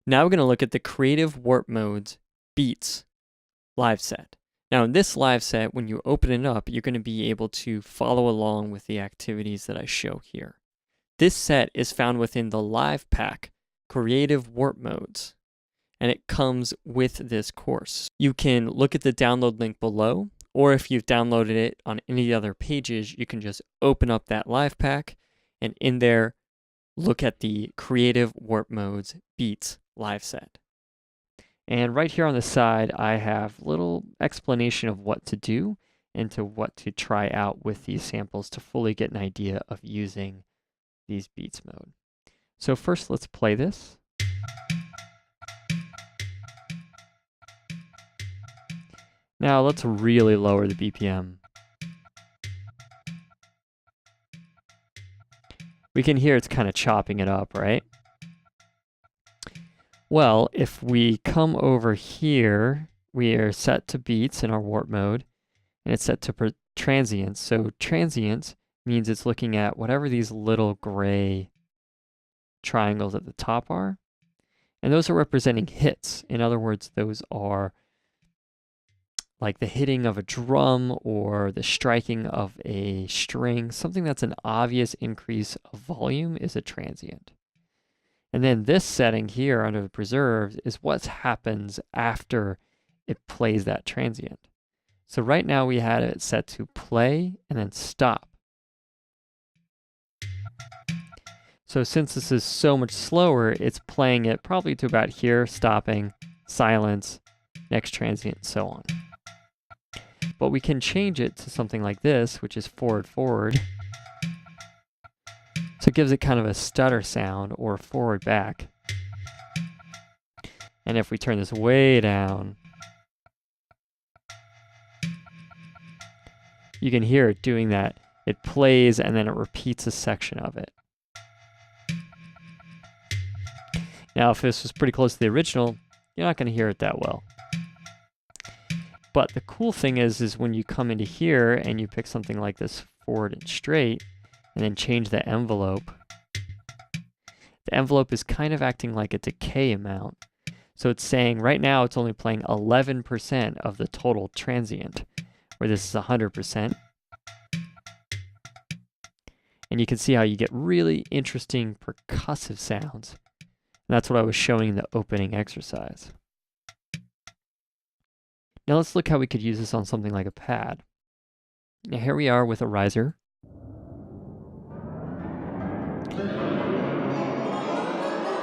Now we're going to look at the Creative Warp Modes Beats live set. Now in this live set, when you open it up, you're going to be able to follow along with the activities that I show here. This set is found within the Live Pack Creative Warp Modes, and it comes with this course. You can look at the download link below, or if you've downloaded it on any other pages, you can just open up that Live Pack, and in there, look at the Creative Warp Modes Beats live set. And right here on the side, I have a little explanation of what to do and to what to try out with these samples to fully get an idea of using these beats mode. So first, let's play this. Now let's really lower the BPM. We can hear it's kind of chopping it up, right? Well, if we come over here, we are set to beats in our warp mode, and it's set to transients. So transients means it's looking at whatever these little gray triangles at the top are, and those are representing hits. In other words, those are like the hitting of a drum or the striking of a string. Something that's an obvious increase of volume is a transient. And then this setting here under the preserved is what happens after it plays that transient. So right now we had it set to play and then stop. So since this is so much slower, it's playing it probably to about here, stopping, silence, next transient, and so on. But we can change it to something like this, which is forward, forward. So it gives it kind of a stutter sound or forward back. And if we turn this way down, you can hear it doing that. It plays and then it repeats a section of it. Now, if this was pretty close to the original, you're not going to hear it that well. But the cool thing is when you come into here and you pick something like this forward and straight, and then change the envelope is kind of acting like a decay amount. So it's saying right now it's only playing 11% of the total transient, where this is 100%. And you can see how you get really interesting percussive sounds. And that's what I was showing in the opening exercise. Now let's look how we could use this on something like a pad. Now here we are with a riser.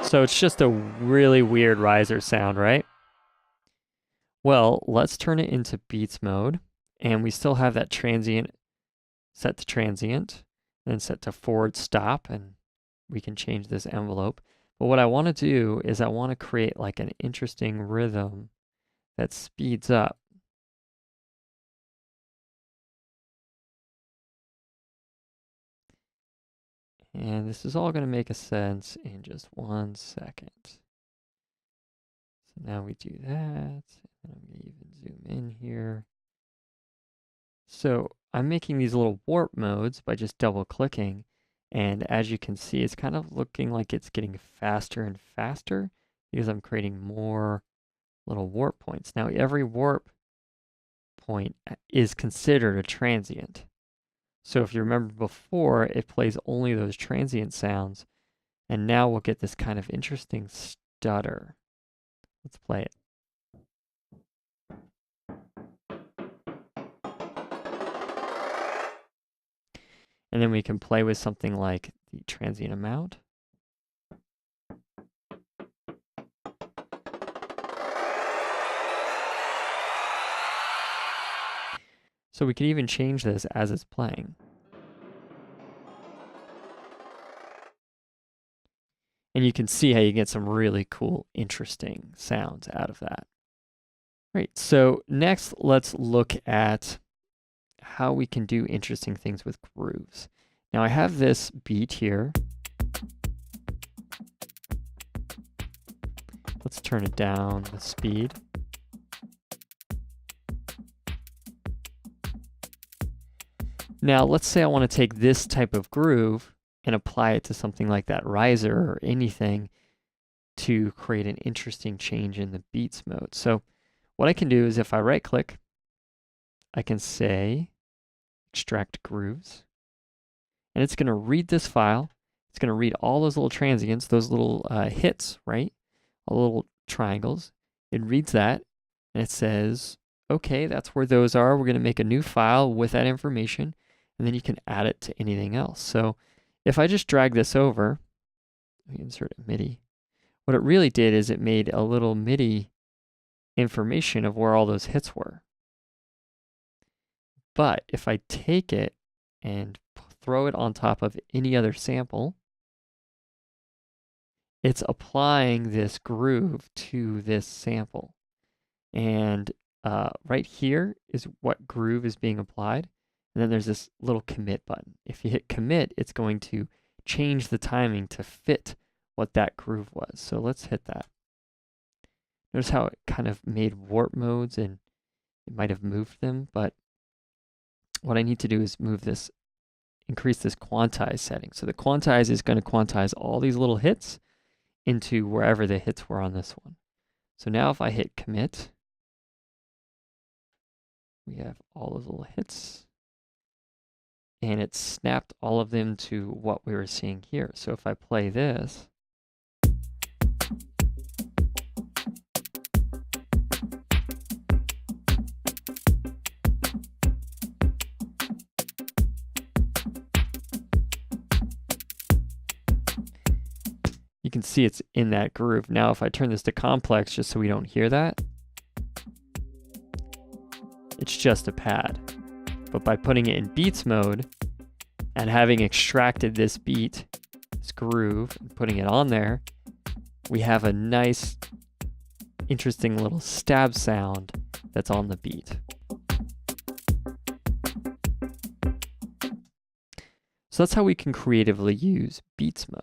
So it's just a really weird riser sound, right? Well, let's turn it into beats mode, and we still have that transient set to transient, then set to forward stop, and we can change this envelope. But what I want to do is I want to create like an interesting rhythm that speeds up. And this is all going to make a sense in just 1 second. So now we do that, and I'm going to even zoom in here. So I'm making these little warp modes by just double clicking, and as you can see, it's kind of looking like it's getting faster and faster because I'm creating more little warp points. Now every warp point is considered a transient. So if you remember before, it plays only those transient sounds, and now we'll get this kind of interesting stutter. Let's play it. And then we can play with something like the transient amount. So we can even change this as it's playing. And you can see how you get some really cool, interesting sounds out of that. Great, so next let's look at how we can do interesting things with grooves. Now I have this beat here. Let's turn it down the speed. Now let's say I want to take this type of groove and apply it to something like that riser or anything to create an interesting change in the beats mode. So what I can do is if I right click, I can say extract grooves, and it's going to read this file. It's going to read all those little transients, those little hits, right? All little triangles. It reads that, and it says, okay, that's where those are. We're going to make a new file with that information, and then you can add it to anything else. So if I just drag this over, let me insert a MIDI. What it really did is it made a little MIDI information of where all those hits were. But if I take it and throw it on top of any other sample, it's applying this groove to this sample. And right here is what groove is being applied. And then there's this little commit button. If you hit commit, it's going to change the timing to fit what that groove was. So let's hit that. Notice how it kind of made warp modes and it might have moved them, but what I need to do is move this, increase this quantize setting. So the quantize is going to quantize all these little hits into wherever the hits were on this one. So now if I hit commit, we have all those little hits, and it snapped all of them to what we were seeing here. So if I play this, you can see it's in that groove. Now if I turn this to complex just so we don't hear that, it's just a pad. But by putting it in beats mode and having extracted this beat, this groove, and putting it on there, we have a nice, interesting little stab sound that's on the beat. So that's how we can creatively use beats mode.